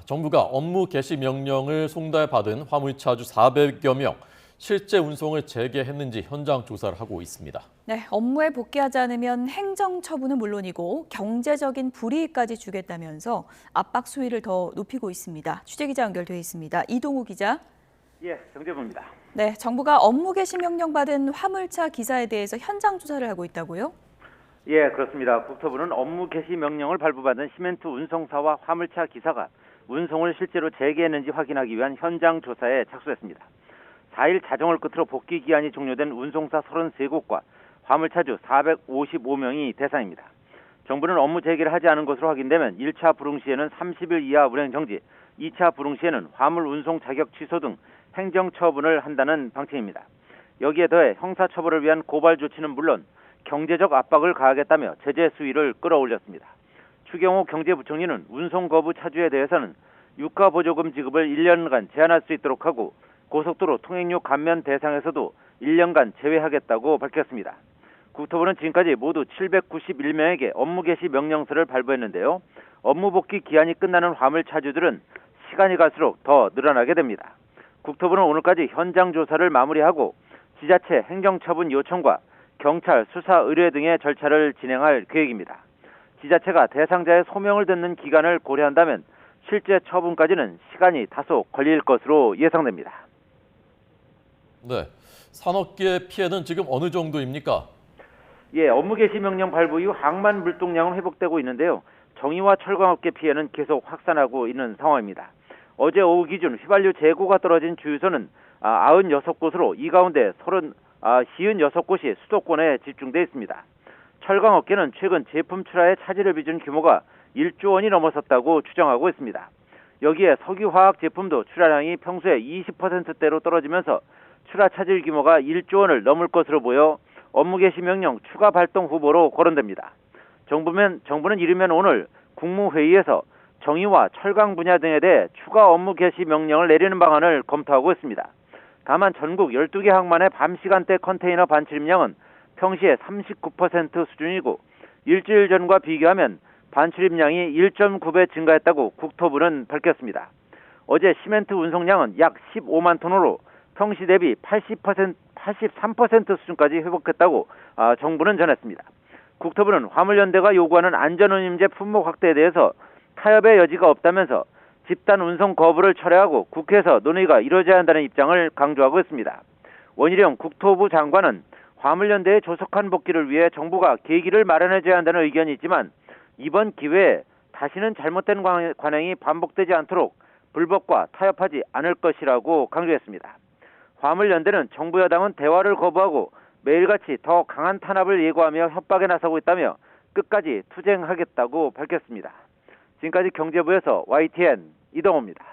정부가 업무 개시 명령을 송달받은 화물차주 400여 명, 실제 운송을 재개했는지 현장 조사를 하고 있습니다. 네, 업무에 복귀하지 않으면 행정 처분은 물론이고 경제적인 불이익까지 주겠다면서 압박 수위를 더 높이고 있습니다. 취재기자 연결돼 있습니다. 이동우 기자. 예, 정재부입니다. 네, 정부가 업무 개시 명령 받은 화물차 기사에 대해서 현장 조사를 하고 있다고요? 예, 그렇습니다. 국토부는 업무 개시 명령을 발부받은 시멘트 운송사와 화물차 기사가 운송을 실제로 재개했는지 확인하기 위한 현장 조사에 착수했습니다. 4일 자정을 끝으로 복귀 기한이 종료된 운송사 33곳과 화물차주 455명이 대상입니다. 정부는 업무 재개를 하지 않은 것으로 확인되면 1차 불응 시에는 30일 이하 운행 정지, 2차 불응 시에는 화물 운송 자격 취소 등 행정 처분을 한다는 방침입니다. 여기에 더해 형사처벌을 위한 고발 조치는 물론 경제적 압박을 가하겠다며 제재 수위를 끌어올렸습니다. 추경호 경제부총리는 운송 거부 차주에 대해서는 유가보조금 지급을 1년간 제한할 수 있도록 하고 고속도로 통행료 감면 대상에서도 1년간 제외하겠다고 밝혔습니다. 국토부는 지금까지 모두 791명에게 업무 개시 명령서를 발부했는데요. 업무 복귀 기한이 끝나는 화물차주들은 시간이 갈수록 더 늘어나게 됩니다. 국토부는 오늘까지 현장 조사를 마무리하고 지자체 행정처분 요청과 경찰 수사 의뢰 등의 절차를 진행할 계획입니다. 지자체가 대상자의 소명을 듣는 기간을 고려한다면 실제 처분까지는 시간이 다소 걸릴 것으로 예상됩니다. 네, 산업계의 피해는 지금 어느 정도입니까? 예, 업무 개시 명령 발부 이후 항만 물동량은 회복되고 있는데요. 정유와 철강업계 피해는 계속 확산하고 있는 상황입니다. 어제 오후 기준 휘발유 재고가 떨어진 주유소는 96곳으로 이 가운데 56곳이 수도권에 집중돼 있습니다. 철강업계는 최근 제품 출하에 차질을 빚은 규모가 1조 원이 넘어섰다고 추정하고 있습니다. 여기에 석유화학 제품도 출하량이 평소에 20%대로 떨어지면서 출하 차질 규모가 1조 원을 넘을 것으로 보여 업무 개시 명령 추가 발동 후보로 거론됩니다. 정부는 이르면 오늘 국무회의에서 정유와 철강 분야 등에 대해 추가 업무 개시 명령을 내리는 방안을 검토하고 있습니다. 다만 전국 12개 항만의 밤 시간대 컨테이너 반출입량은 평시에 39% 수준이고 일주일 전과 비교하면 반출입량이 1.9배 증가했다고 국토부는 밝혔습니다. 어제 시멘트 운송량은 약 15만 톤으로 평시 대비 83% 수준까지 회복했다고 정부는 전했습니다. 국토부는 화물연대가 요구하는 안전운임제 품목 확대에 대해서 타협의 여지가 없다면서 집단 운송 거부를 철회하고 국회에서 논의가 이루어져야 한다는 입장을 강조하고 있습니다. 원희룡 국토부 장관은 화물연대의 조속한 복귀를 위해 정부가 계기를 마련해줘야 한다는 의견이 있지만 이번 기회에 다시는 잘못된 관행이 반복되지 않도록 불법과 타협하지 않을 것이라고 강조했습니다. 화물연대는 정부 여당은 대화를 거부하고 매일같이 더 강한 탄압을 예고하며 협박에 나서고 있다며 끝까지 투쟁하겠다고 밝혔습니다. 지금까지 경제부에서 YTN 이동호입니다.